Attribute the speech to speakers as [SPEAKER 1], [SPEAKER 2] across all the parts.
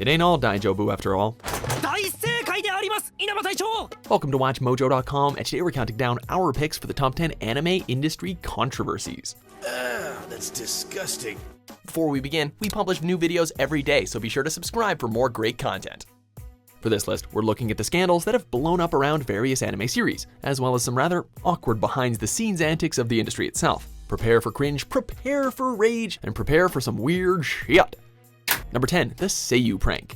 [SPEAKER 1] It ain't all Daijobu after all. Welcome to WatchMojo.com, and today we're counting down our picks for the top 10 anime industry controversies.
[SPEAKER 2] That's disgusting.
[SPEAKER 1] Before we begin, we publish new videos every day, so be sure to subscribe for more great content. For this list, we're looking at the scandals that have blown up around various anime series, as well as some rather awkward behind-the-scenes antics of the industry itself. Prepare for cringe, prepare for rage, and prepare for some weird shit. Number 10, the Seiyuu Prank.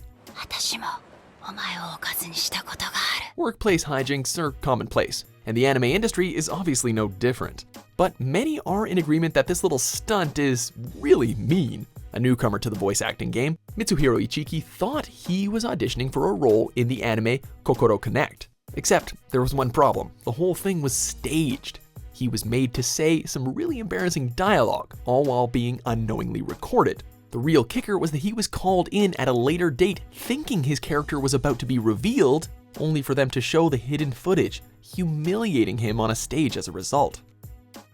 [SPEAKER 1] Workplace hijinks are commonplace, and the anime industry is obviously no different. But many are in agreement that this little stunt is really mean. A newcomer to the voice acting game, Mitsuhiro Ichiki thought he was auditioning for a role in the anime Kokoro Connect. Except there was one problem. The whole thing was staged. He was made to say some really embarrassing dialogue, all while being unknowingly recorded. The real kicker was that he was called in at a later date thinking his character was about to be revealed, only for them to show the hidden footage, humiliating him on a stage as a result.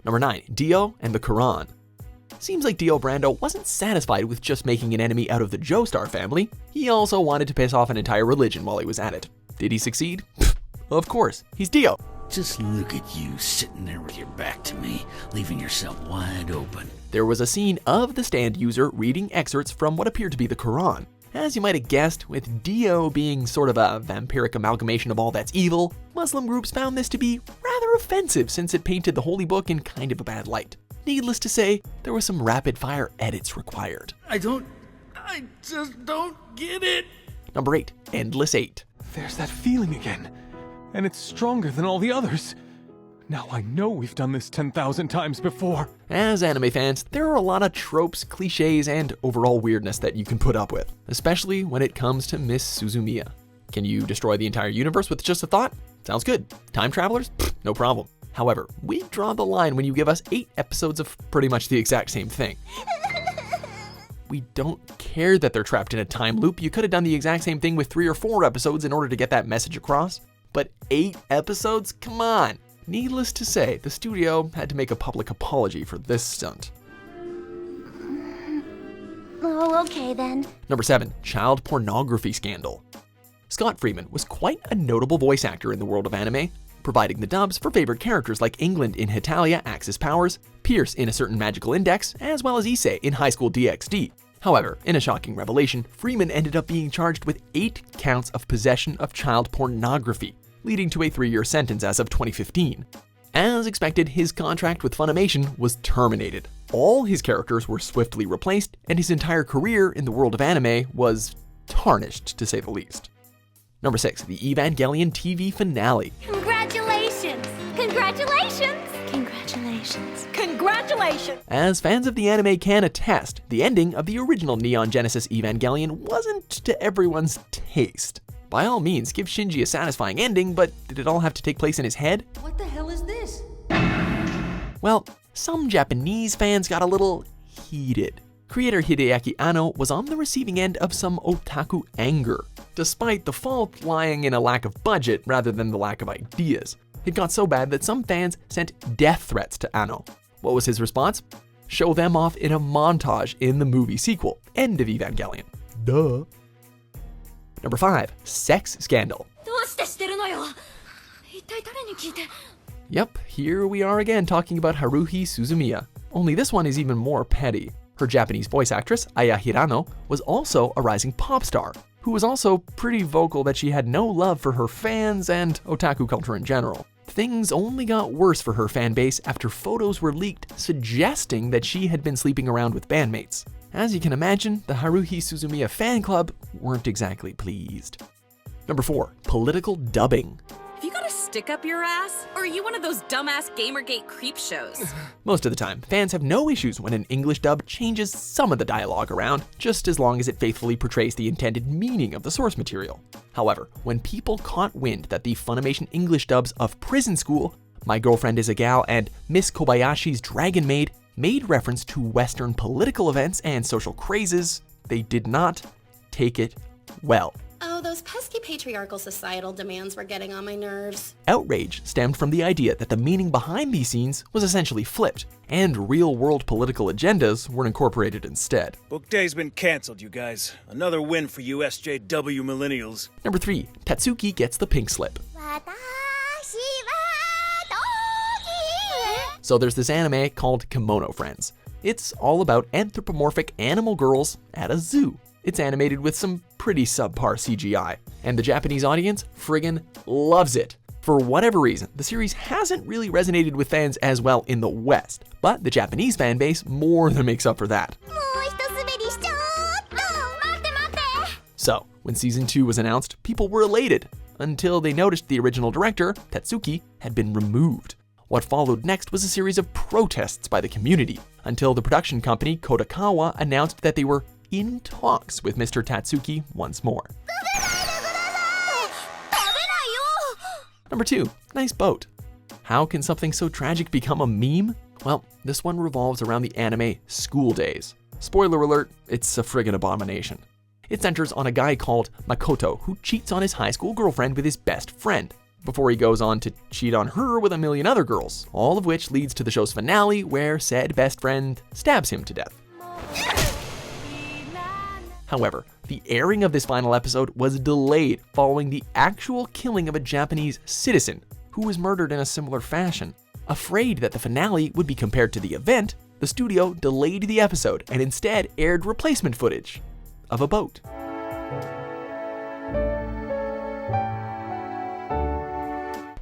[SPEAKER 1] Number 9, Dio and the Qu'ran. Seems like Dio Brando wasn't satisfied with just making an enemy out of the Joestar family. He also wanted to piss off an entire religion while he was at it. Did he succeed? Of course, he's Dio.
[SPEAKER 2] Just look at you sitting there with your back to me, leaving yourself wide open.
[SPEAKER 1] There was a scene of the stand user reading excerpts from what appeared to be the Quran. As you might have guessed, with Dio being sort of a vampiric amalgamation of all that's evil, Muslim groups found this to be rather offensive since it painted the holy book in kind of a bad light. Needless to say, there was some rapid-fire edits required.
[SPEAKER 2] I just don't get it.
[SPEAKER 1] Number 8, Endless 8.
[SPEAKER 3] There's that feeling again, and it's stronger than all the others. Now I know we've done this 10,000 times before.
[SPEAKER 1] As anime fans, there are a lot of tropes, cliches, and overall weirdness that you can put up with, especially when it comes to Miss Suzumiya. Can you destroy the entire universe with just a thought? Sounds good. Time travelers? Pfft, no problem. However, we draw the line when you give us 8 episodes of pretty much the exact same thing. We don't care that they're trapped in a time loop. You could have done the exact same thing with 3 or 4 episodes in order to get that message across. But 8 episodes? Come on. Needless to say, the studio had to make a public apology for this stunt.
[SPEAKER 4] Oh, okay then.
[SPEAKER 1] Number 7, child pornography scandal. Scott Freeman was quite a notable voice actor in the world of anime, providing the dubs for favorite characters like England in Hetalia Axis Powers, Pierce in A Certain Magical Index, as well as Issei in High School DxD. However, in a shocking revelation, Freeman ended up being charged with 8 counts of possession of child pornography, leading to a 3-year sentence as of 2015. As expected, his contract with Funimation was terminated. All his characters were swiftly replaced, and his entire career in the world of anime was tarnished, to say the least. Number 6, the Evangelion TV Finale.
[SPEAKER 4] Congratulations! Congratulations! Congratulations! Congratulations!
[SPEAKER 1] As fans of the anime can attest, the ending of the original Neon Genesis Evangelion wasn't to everyone's taste. By all means, give Shinji a satisfying ending, but did it all have to take place in his head?
[SPEAKER 5] What the hell is this?
[SPEAKER 1] Well, some Japanese fans got a little heated. Creator Hideaki Anno was on the receiving end of some otaku anger, despite the fault lying in a lack of budget rather than the lack of ideas. It got so bad that some fans sent death threats to Anno. What was his response? Show them off in a montage in the movie sequel, End of Evangelion. Duh. Number 5, sex scandal. Yep, here we are again talking about Haruhi Suzumiya. Only this one is even more petty. Her Japanese voice actress, Aya Hirano, was also a rising pop star, who was also pretty vocal that she had no love for her fans and otaku culture in general. Things only got worse for her fan base after photos were leaked suggesting that she had been sleeping around with bandmates. As you can imagine, the Haruhi Suzumiya fan club weren't exactly pleased. Number 4, political dubbing.
[SPEAKER 5] Have you got a stick up your ass? Or are you one of those dumbass Gamergate creep shows?
[SPEAKER 1] Most of the time, fans have no issues when an English dub changes some of the dialogue around, just as long as it faithfully portrays the intended meaning of the source material. However, when people caught wind that the Funimation English dubs of Prison School, My Girlfriend is a Gal, and Miss Kobayashi's Dragon Maid made reference to Western political events and social crazes, they did not take it well.
[SPEAKER 6] Oh, those pesky patriarchal societal demands were getting on my nerves.
[SPEAKER 1] Outrage stemmed from the idea that the meaning behind these scenes was essentially flipped, and real-world political agendas were incorporated instead.
[SPEAKER 7] Book day's been cancelled, you guys. Another win for you SJW millennials.
[SPEAKER 1] Number 3, Tatsuki gets the pink slip. So there's this anime called Kemono Friends. It's all about anthropomorphic animal girls at a zoo. It's animated with some pretty subpar CGI, and the Japanese audience friggin' loves it. For whatever reason, the series hasn't really resonated with fans as well in the West, but the Japanese fan base more than makes up for that. So, when season 2 was announced, people were elated, until they noticed the original director, Tatsuki, had been removed. What followed next was a series of protests by the community, until the production company Kodakawa announced that they were in talks with Mr. Tatsuki once more. Number 2, nice boat. How can something so tragic become a meme? Well, this one revolves around the anime School Days. Spoiler alert, it's a friggin' abomination. It centers on a guy called Makoto who cheats on his high school girlfriend with his best friend, before he goes on to cheat on her with a million other girls, all of which leads to the show's finale where said best friend stabs him to death. However, the airing of this final episode was delayed following the actual killing of a Japanese citizen who was murdered in a similar fashion. Afraid that the finale would be compared to the event, the studio delayed the episode and instead aired replacement footage of a boat.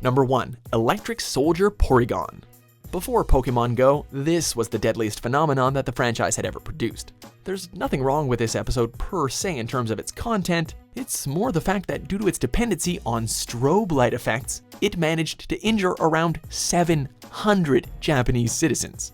[SPEAKER 1] Number 1, Electric Soldier Porygon. Before Pokemon Go, this was the deadliest phenomenon that the franchise had ever produced. There's nothing wrong with this episode per se in terms of its content, it's more the fact that due to its dependency on strobe light effects, it managed to injure around 700 Japanese citizens.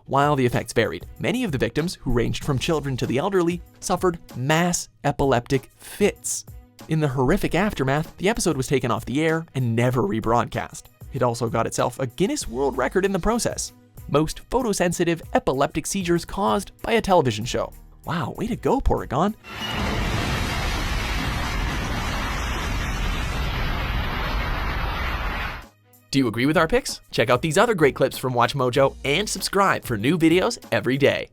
[SPEAKER 1] While the effects varied, many of the victims, who ranged from children to the elderly, suffered mass epileptic fits. In the horrific aftermath, the episode was taken off the air and never rebroadcast. It also got itself a Guinness World Record in the process. Most photosensitive epileptic seizures caused by a television show. Wow, way to go, Porygon. Do you agree with our picks? Check out these other great clips from WatchMojo and subscribe for new videos every day.